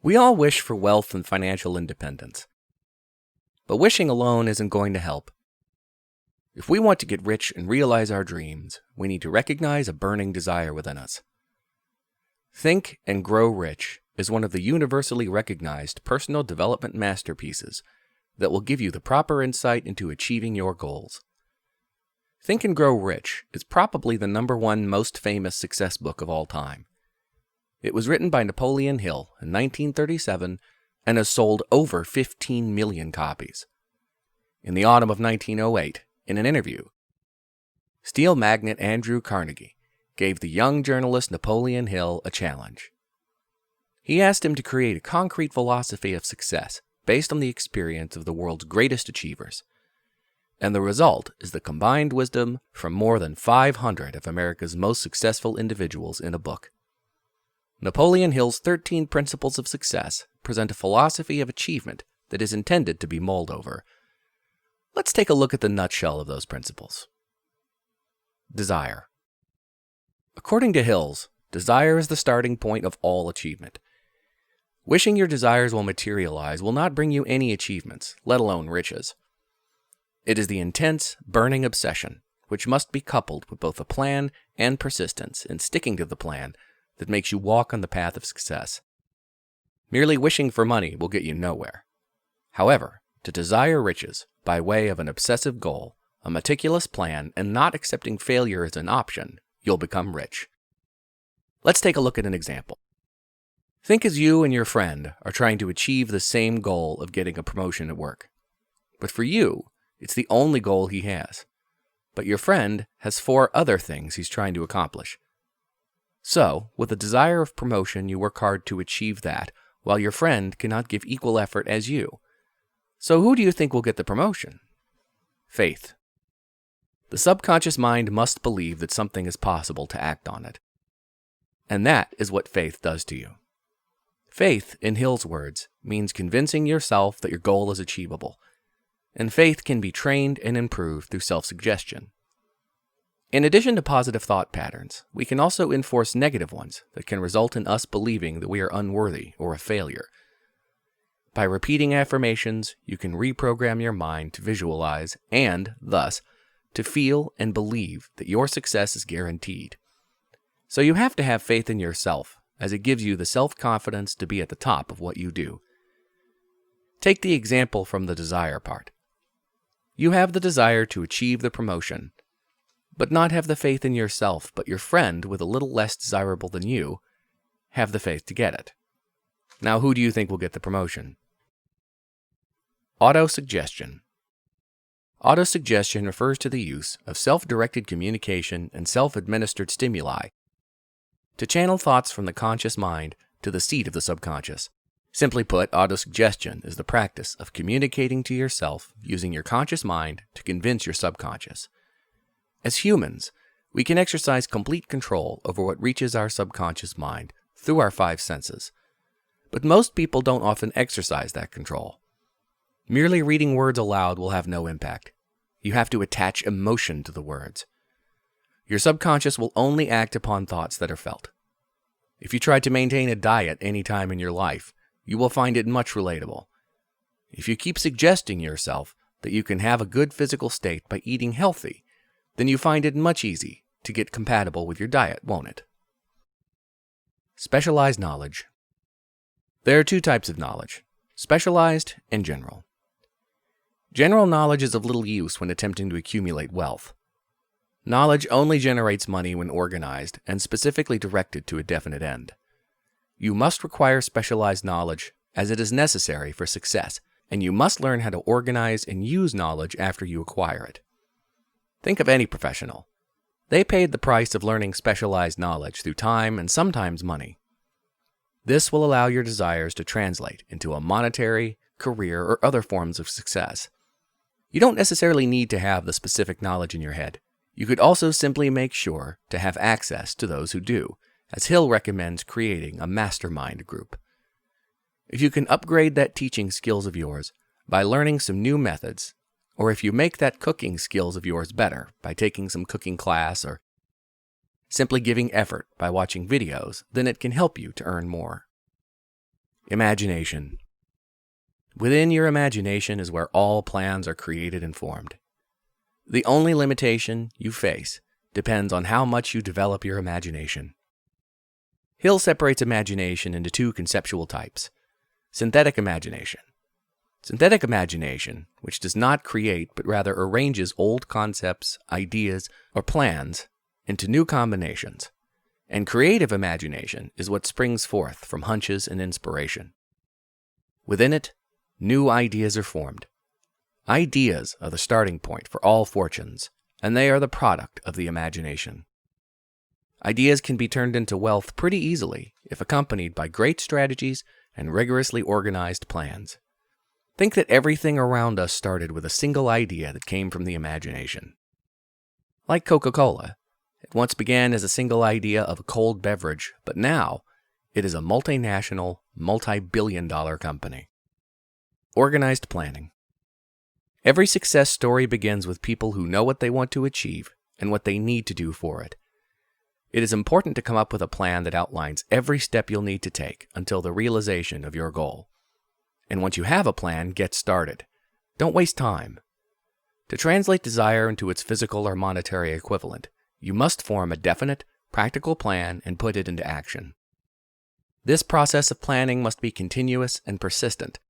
We all wish for wealth and financial independence. But wishing alone isn't going to help. If we want to get rich and realize our dreams, we need to recognize a burning desire within us. Think and Grow Rich is one of the universally recognized personal development masterpieces that will give you the proper insight into achieving your goals. Think and Grow Rich is probably the #1 most famous success book of all time. It was written by Napoleon Hill in 1937 and has sold over 15 million copies. In the autumn of 1908, in an interview, steel magnate Andrew Carnegie gave the young journalist Napoleon Hill a challenge. He asked him to create a concrete philosophy of success based on the experience of the world's greatest achievers. And the result is the combined wisdom from more than 500 of America's most successful individuals in a book. Napoleon Hill's 13 Principles of Success present a philosophy of achievement that is intended to be mulled over. Let's take a look at the nutshell of those principles. Desire. According to Hills, desire is the starting point of all achievement. Wishing your desires will materialize will not bring you any achievements, let alone riches. It is the intense, burning obsession, which must be coupled with both a plan and persistence in sticking to the plan, that makes you walk on the path of success. Merely wishing for money will get you nowhere. However, to desire riches by way of an obsessive goal, a meticulous plan, and not accepting failure as an option, you'll become rich. Let's take a look at an example. Think as you and your friend are trying to achieve the same goal of getting a promotion at work. But for you, it's the only goal he has. But your friend has 4 other things he's trying to accomplish. So, with a desire of promotion, you work hard to achieve that, while your friend cannot give equal effort as you. So who do you think will get the promotion? Faith. The subconscious mind must believe that something is possible to act on it. And that is what faith does to you. Faith, in Hill's words, means convincing yourself that your goal is achievable. And faith can be trained and improved through self-suggestion. In addition to positive thought patterns, we can also enforce negative ones that can result in us believing that we are unworthy or a failure. By repeating affirmations, you can reprogram your mind to visualize and, thus, to feel and believe that your success is guaranteed. So you have to have faith in yourself, as it gives you the self-confidence to be at the top of what you do. Take the example from the desire part. You have the desire to achieve the promotion, but not have the faith in yourself, but your friend with a little less desirable than you have the faith to get it. Now who do you think will get the promotion? Autosuggestion. Autosuggestion refers to the use of self-directed communication and self-administered stimuli to channel thoughts from the conscious mind to the seat of the subconscious. Simply put, autosuggestion is the practice of communicating to yourself using your conscious mind to convince your subconscious. As humans, we can exercise complete control over what reaches our subconscious mind through our 5 senses. But most people don't often exercise that control. Merely reading words aloud will have no impact. You have to attach emotion to the words. Your subconscious will only act upon thoughts that are felt. If you try to maintain a diet any time in your life, you will find it much relatable. If you keep suggesting yourself that you can have a good physical state by eating healthy, then you find it much easy to get compatible with your diet, won't it? Specialized knowledge. There are 2 types of knowledge, specialized and general. General knowledge is of little use when attempting to accumulate wealth. Knowledge only generates money when organized and specifically directed to a definite end. You must require specialized knowledge as it is necessary for success, and you must learn how to organize and use knowledge after you acquire it. Think of any professional. They paid the price of learning specialized knowledge through time and sometimes money. This will allow your desires to translate into a monetary, career, or other forms of success. You don't necessarily need to have the specific knowledge in your head. You could also simply make sure to have access to those who do, as Hill recommends creating a mastermind group. If you can upgrade that teaching skills of yours by learning some new methods, or if you make that cooking skills of yours better by taking some cooking class or simply giving effort by watching videos, then it can help you to earn more. Imagination. Within your imagination is where all plans are created and formed. The only limitation you face depends on how much you develop your imagination. Hill separates imagination into two conceptual types. Synthetic imagination. Synthetic imagination, which does not create but rather arranges old concepts, ideas, or plans into new combinations. And creative imagination is what springs forth from hunches and inspiration. Within it, new ideas are formed. Ideas are the starting point for all fortunes, and they are the product of the imagination. Ideas can be turned into wealth pretty easily if accompanied by great strategies and rigorously organized plans. Think that everything around us started with a single idea that came from the imagination. Like Coca-Cola, it once began as a single idea of a cold beverage, but now it is a multinational, multi-billion-dollar company. Organized planning. Every success story begins with people who know what they want to achieve and what they need to do for it. It is important to come up with a plan that outlines every step you'll need to take until the realization of your goal. And once you have a plan, get started. Don't waste time. To translate desire into its physical or monetary equivalent, you must form a definite, practical plan and put it into action. This process of planning must be continuous and persistent,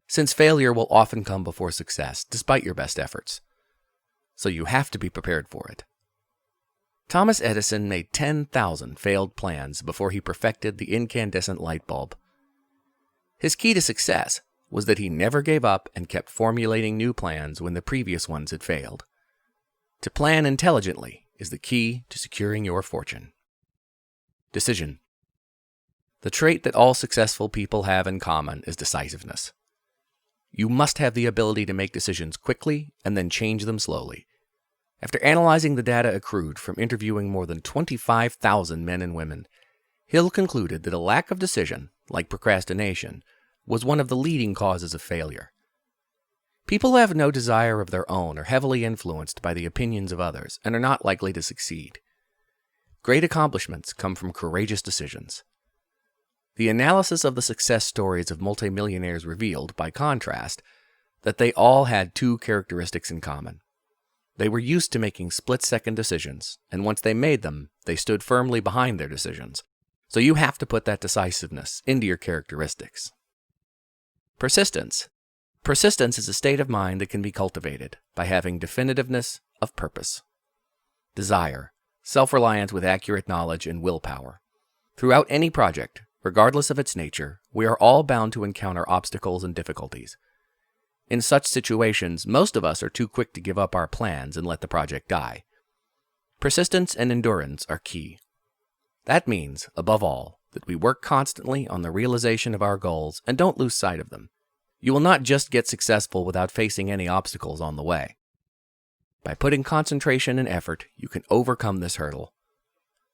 since failure will often come before success, despite your best efforts. So you have to be prepared for it. Thomas Edison made 10,000 failed plans before he perfected the incandescent light bulb. His key to success was that he never gave up and kept formulating new plans when the previous ones had failed. To plan intelligently is the key to securing your fortune. Decision. The trait that all successful people have in common is decisiveness. You must have the ability to make decisions quickly and then change them slowly. After analyzing the data accrued from interviewing more than 25,000 men and women, Hill concluded that a lack of decision, like procrastination, was one of the leading causes of failure. People who have no desire of their own are heavily influenced by the opinions of others and are not likely to succeed. Great accomplishments come from courageous decisions. The analysis of the success stories of multimillionaires revealed, by contrast, that they all had two characteristics in common. They were used to making split-second decisions, and once they made them, they stood firmly behind their decisions. So you have to put that decisiveness into your characteristics. Persistence. Persistence is a state of mind that can be cultivated by having definitiveness of purpose. Desire. Self-reliance with accurate knowledge and willpower. Throughout any project, regardless of its nature, we are all bound to encounter obstacles and difficulties. In such situations, most of us are too quick to give up our plans and let the project die. Persistence and endurance are key. That means, above all, that we work constantly on the realization of our goals and don't lose sight of them. You will not just get successful without facing any obstacles on the way. By putting concentration and effort, you can overcome this hurdle.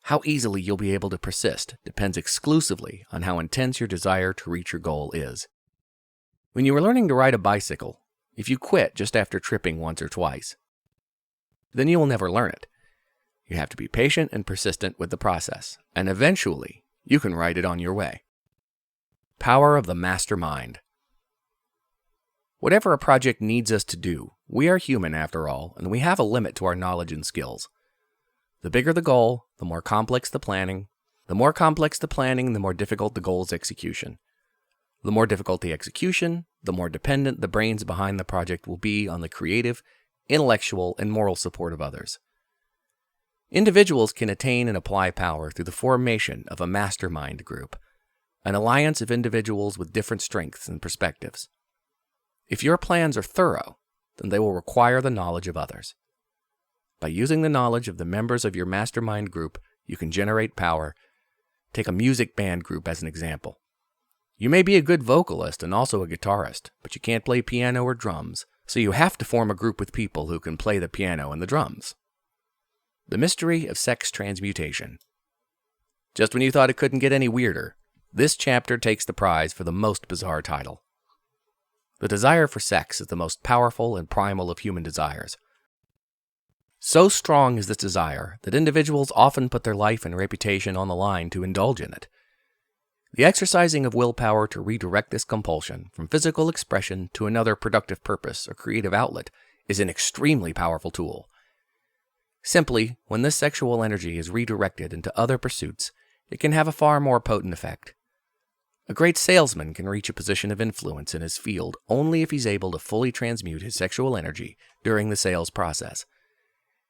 How easily you'll be able to persist depends exclusively on how intense your desire to reach your goal is. When you are learning to ride a bicycle, if you quit just after tripping once or twice, then you will never learn it. You have to be patient and persistent with the process, and eventually, you can ride it on your way. Power of the mastermind. Whatever a project needs us to do, we are human after all, and we have a limit to our knowledge and skills. The bigger the goal, the more complex the planning. The more complex the planning, the more difficult the goal's execution. The more difficult the execution, the more dependent the brains behind the project will be on the creative, intellectual, and moral support of others. Individuals can attain and apply power through the formation of a mastermind group, an alliance of individuals with different strengths and perspectives. If your plans are thorough, then they will require the knowledge of others. By using the knowledge of the members of your mastermind group, you can generate power. Take a music band group as an example. You may be a good vocalist and also a guitarist, but you can't play piano or drums, so you have to form a group with people who can play the piano and the drums. The mystery of sex transmutation. Just when you thought it couldn't get any weirder, this chapter takes the prize for the most bizarre title. The desire for sex is the most powerful and primal of human desires. So strong is this desire that individuals often put their life and reputation on the line to indulge in it. The exercising of willpower to redirect this compulsion from physical expression to another productive purpose or creative outlet is an extremely powerful tool. Simply, when this sexual energy is redirected into other pursuits, it can have a far more potent effect. A great salesman can reach a position of influence in his field only if he's able to fully transmute his sexual energy during the sales process.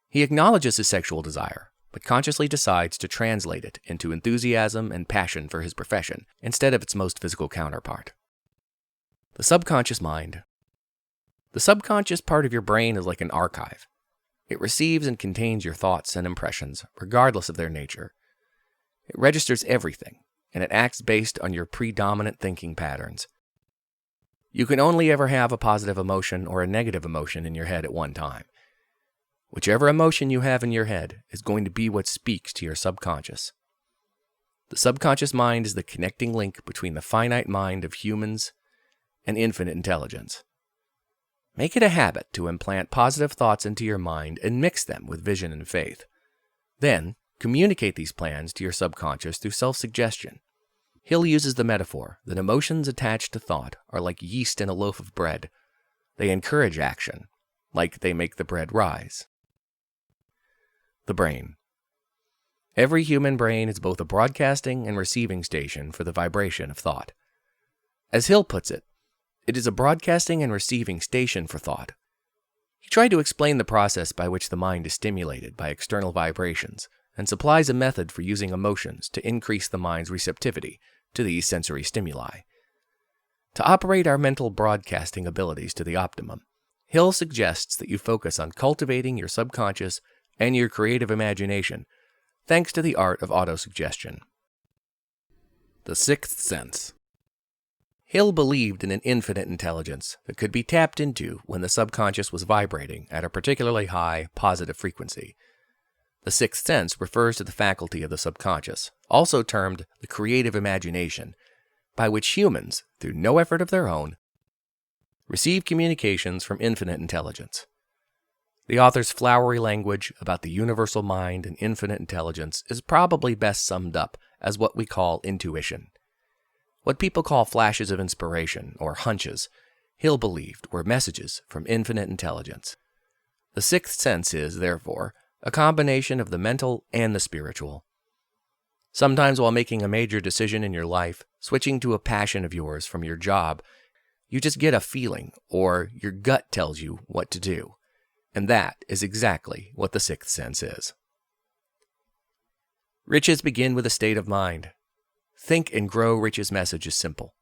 He acknowledges his sexual desire, but consciously decides to translate it into enthusiasm and passion for his profession instead of its most physical counterpart. The subconscious mind. The subconscious part of your brain is like an archive. It receives and contains your thoughts and impressions, regardless of their nature. It registers everything, and it acts based on your predominant thinking patterns. You can only ever have a positive emotion or a negative emotion in your head at one time. Whichever emotion you have in your head is going to be what speaks to your subconscious. The subconscious mind is the connecting link between the finite mind of humans and infinite intelligence. Make it a habit to implant positive thoughts into your mind and mix them with vision and faith. Then, communicate these plans to your subconscious through self-suggestion. Hill uses the metaphor that emotions attached to thought are like yeast in a loaf of bread. They encourage action, like they make the bread rise. The brain. Every human brain is both a broadcasting and receiving station for the vibration of thought. As Hill puts it, it is a broadcasting and receiving station for thought. He tried to explain the process by which the mind is stimulated by external vibrations and supplies a method for using emotions to increase the mind's receptivity to these sensory stimuli. To operate our mental broadcasting abilities to the optimum, Hill suggests that you focus on cultivating your subconscious and your creative imagination, thanks to the art of autosuggestion. The sixth sense. Hill believed in an infinite intelligence that could be tapped into when the subconscious was vibrating at a particularly high, positive frequency. The sixth sense refers to the faculty of the subconscious, also termed the creative imagination, by which humans, through no effort of their own, receive communications from infinite intelligence. The author's flowery language about the universal mind and infinite intelligence is probably best summed up as what we call intuition. What people call flashes of inspiration, or hunches, Hill believed were messages from infinite intelligence. The sixth sense is, therefore, a combination of the mental and the spiritual. Sometimes while making a major decision in your life, switching to a passion of yours from your job, you just get a feeling, or your gut tells you what to do. And that is exactly what the sixth sense is. Riches begin with a state of mind. Think and Grow Rich's message is simple.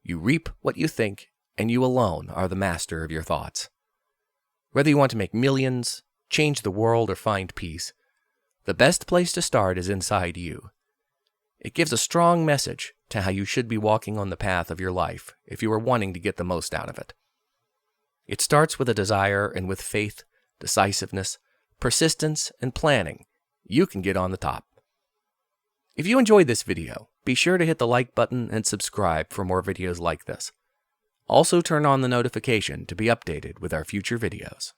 You reap what you think, and you alone are the master of your thoughts. Whether you want to make millions, change the world, or find peace, the best place to start is inside you. It gives a strong message to how you should be walking on the path of your life if you are wanting to get the most out of it. It starts with a desire, and with faith, decisiveness, persistence, and planning, you can get on the top. If you enjoyed this video, be sure to hit the like button and subscribe for more videos like this. Also turn on the notification to be updated with our future videos.